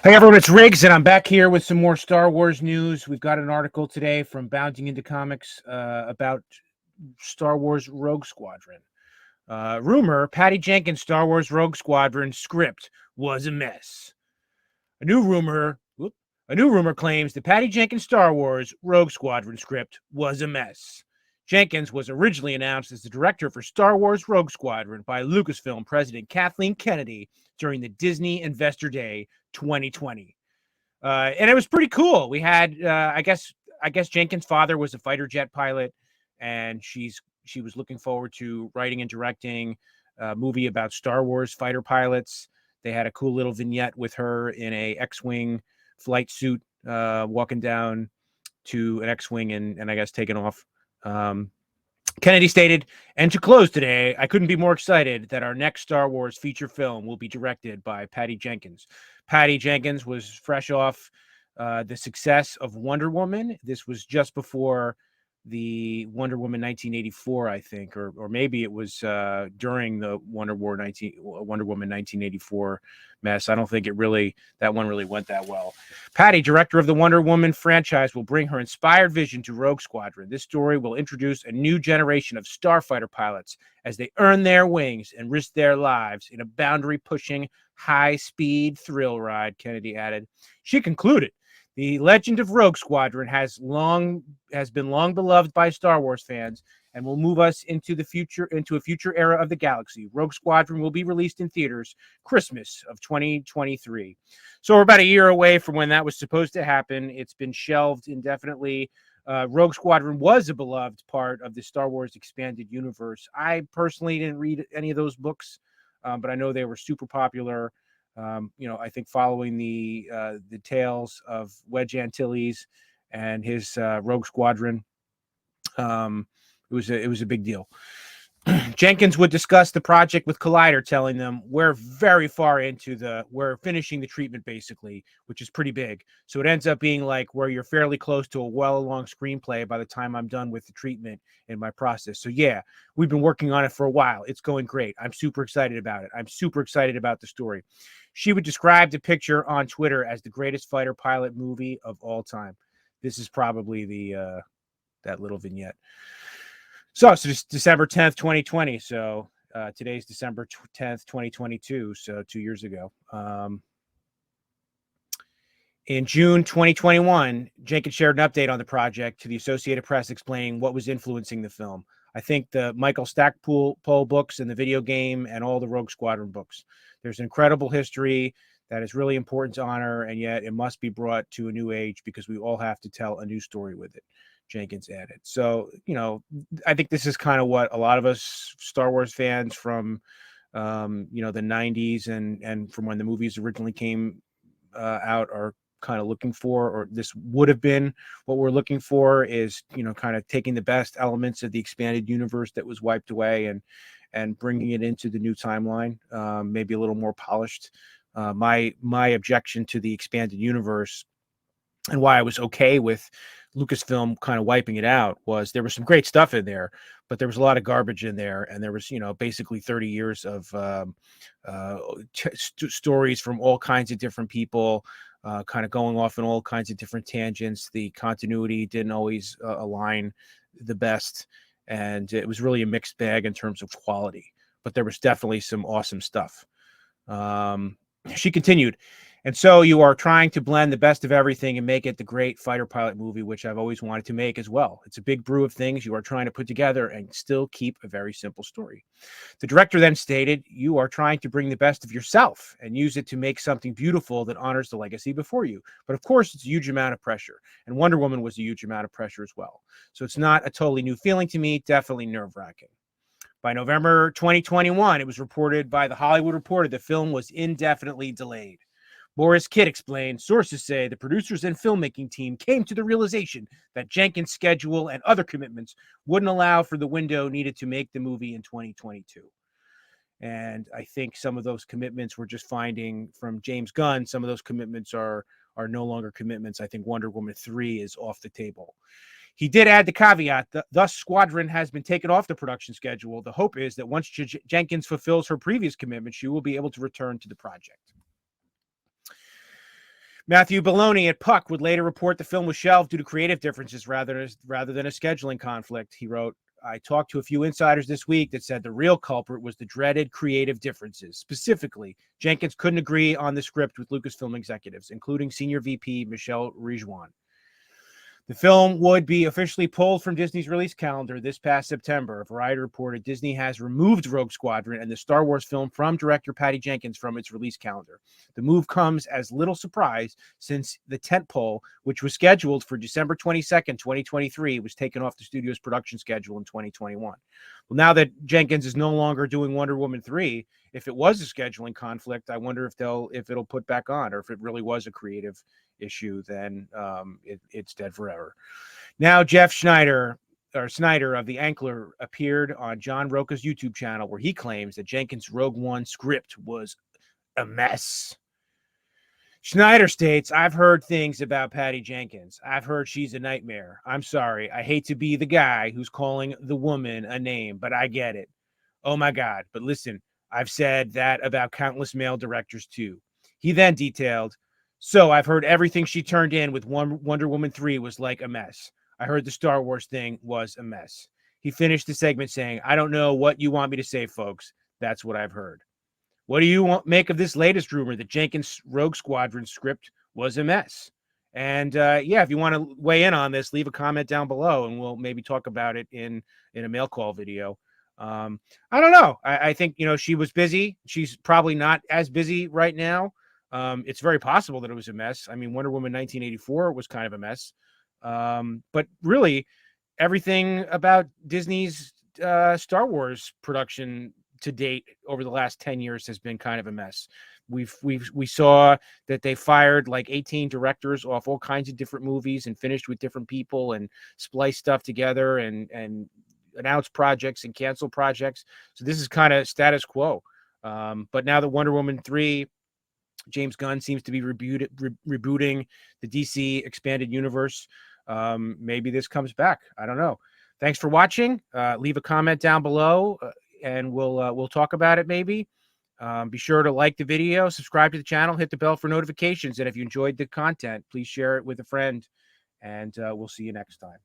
Hey everyone, it's Riggs, and I'm back here with some more Star Wars news. We've got an article today from Bounding Into Comics about Star Wars Rogue Squadron. Rumor: Patty Jenkins' Star Wars Rogue Squadron script was a mess. A new rumor, a new rumor claims the Patty Jenkins Star Wars Rogue Squadron script was a mess. Jenkins was originally announced as the director for Star Wars Rogue Squadron by Lucasfilm President Kathleen Kennedy during the Disney Investor Day 2020. And it was pretty cool. We had, I guess Jenkins' father was a fighter jet pilot, and she was looking forward to writing and directing a movie about Star Wars fighter pilots. They had a cool little vignette with her in a X-wing flight suit, walking down to an X-wing and I guess taking off. Kennedy stated, and to close today, I couldn't be more excited that our next Star Wars feature film will be directed by Patty Jenkins. Patty Jenkins was fresh off the success of Wonder Woman. This was just before the Wonder Woman 1984, I think, or maybe it was during the Wonder Woman 1984 mess. I don't think that one really went that well. Patty, director of the Wonder Woman franchise, will bring her inspired vision to Rogue Squadron. This story will introduce a new generation of starfighter pilots as they earn their wings and risk their lives in a boundary-pushing, high-speed thrill ride, Kennedy added. She concluded, the legend of Rogue Squadron has been long beloved by Star Wars fans and will move us into a future era of the galaxy. Rogue Squadron will be released in theaters Christmas of 2023. So we're about a year away from when that was supposed to happen. It's been shelved indefinitely. Rogue Squadron was a beloved part of the Star Wars expanded universe. I personally didn't read any of those books, but I know they were super popular. I think following the tales of Wedge Antilles and his Rogue Squadron, it was a big deal. Jenkins would discuss the project with Collider, telling them, we're very far we're finishing the treatment basically, which is pretty big. So it ends up being like where you're fairly close to a well-along screenplay by the time I'm done with the treatment in my process. So yeah, we've been working on it for a while. It's going great. I'm super excited about it. I'm super excited about the story. She would describe the picture on Twitter as the greatest fighter pilot movie of all time. This is probably that little vignette. So it's December 10th, 2020. So today's December 10th, 2022. So 2 years ago. In June 2021, Jenkins shared an update on the project to the Associated Press, explaining what was influencing the film. I think the Michael Stackpole books and the video game and all the Rogue Squadron books. There's an incredible history that is really important to honor, and yet it must be brought to a new age because we all have to tell a new story with it, Jenkins added. So, I think this is kind of what a lot of us Star Wars fans from, the 90s and from when the movies originally came out are kind of looking for, or this would have been what we're looking for, is, kind of taking the best elements of the expanded universe that was wiped away and bringing it into the new timeline, maybe a little more polished. My objection to the expanded universe and why I was okay with Lucasfilm kind of wiping it out was there was some great stuff in there, but there was a lot of garbage in there. And there was, basically 30 years of stories from all kinds of different people, kind of going off in all kinds of different tangents. The continuity didn't always align the best. And it was really a mixed bag in terms of quality, but there was definitely some awesome stuff. She continued, and so you are trying to blend the best of everything and make it the great fighter pilot movie, which I've always wanted to make as well. It's a big brew of things you are trying to put together and still keep a very simple story. The director then stated, you are trying to bring the best of yourself and use it to make something beautiful that honors the legacy before you. But of course, it's a huge amount of pressure. And Wonder Woman was a huge amount of pressure as well. So it's not a totally new feeling to me, definitely nerve-wracking. By November 2021, it was reported by The Hollywood Reporter the film was indefinitely delayed. Boris Kidd explained, sources say the producers and filmmaking team came to the realization that Jenkins' schedule and other commitments wouldn't allow for the window needed to make the movie in 2022. And I think some of those commitments we're just finding from James Gunn. Some of those commitments are no longer commitments. I think Wonder Woman 3 is off the table. He did add the caveat, thus Squadron has been taken off the production schedule. The hope is that once Jenkins fulfills her previous commitment, she will be able to return to the project. Matthew Belloni at Puck would later report the film was shelved due to creative differences rather than a scheduling conflict. He wrote, I talked to a few insiders this week that said the real culprit was the dreaded creative differences. Specifically, Jenkins couldn't agree on the script with Lucasfilm executives, including Senior VP Michelle Rijwan. The film would be officially pulled from Disney's release calendar this past September. Variety reported Disney has removed Rogue Squadron and the Star Wars film from director Patty Jenkins from its release calendar. The move comes as little surprise since the tentpole, which was scheduled for December 22nd, 2023, was taken off the studio's production schedule in 2021. Well, now that Jenkins is no longer doing Wonder Woman 3, if it was a scheduling conflict, I wonder if it'll put back on, or if it really was a creative issue, then it's dead forever. Now, Jeff Snyder of The Ankler appeared on John Roca's YouTube channel, where he claims that Jenkins' Rogue One script was a mess. Snyder states, I've heard things about Patty Jenkins. I've heard she's a nightmare. I'm sorry. I hate to be the guy who's calling the woman a name, but I get it. Oh my God. But listen, I've said that about countless male directors too. He then detailed, so I've heard everything she turned in with Wonder Woman 3 was like a mess. I heard the Star Wars thing was a mess. He finished the segment saying, I don't know what you want me to say, folks. That's what I've heard. What do you make of this latest rumor that Jenkins' Rogue Squadron script was a mess? And yeah, if you want to weigh in on this, leave a comment down below, and we'll maybe talk about it in a mail call video. I don't know. I think, she was busy. She's probably not as busy right now. It's very possible that it was a mess. I mean, Wonder Woman 1984 was kind of a mess. But really, everything about Disney's Star Wars production to date over the last 10 years has been kind of a mess. We saw that they fired like 18 directors off all kinds of different movies and finished with different people and spliced stuff together and announced projects and canceled projects. So this is kind of status quo. But now that Wonder Woman 3, James Gunn seems to be rebooting the DC expanded universe. Maybe this comes back. I don't know. Thanks for watching. Leave a comment down below, and we'll talk about it maybe. Be sure to like the video, subscribe to the channel, hit the bell for notifications, and if you enjoyed the content, please share it with a friend, and we'll see you next time.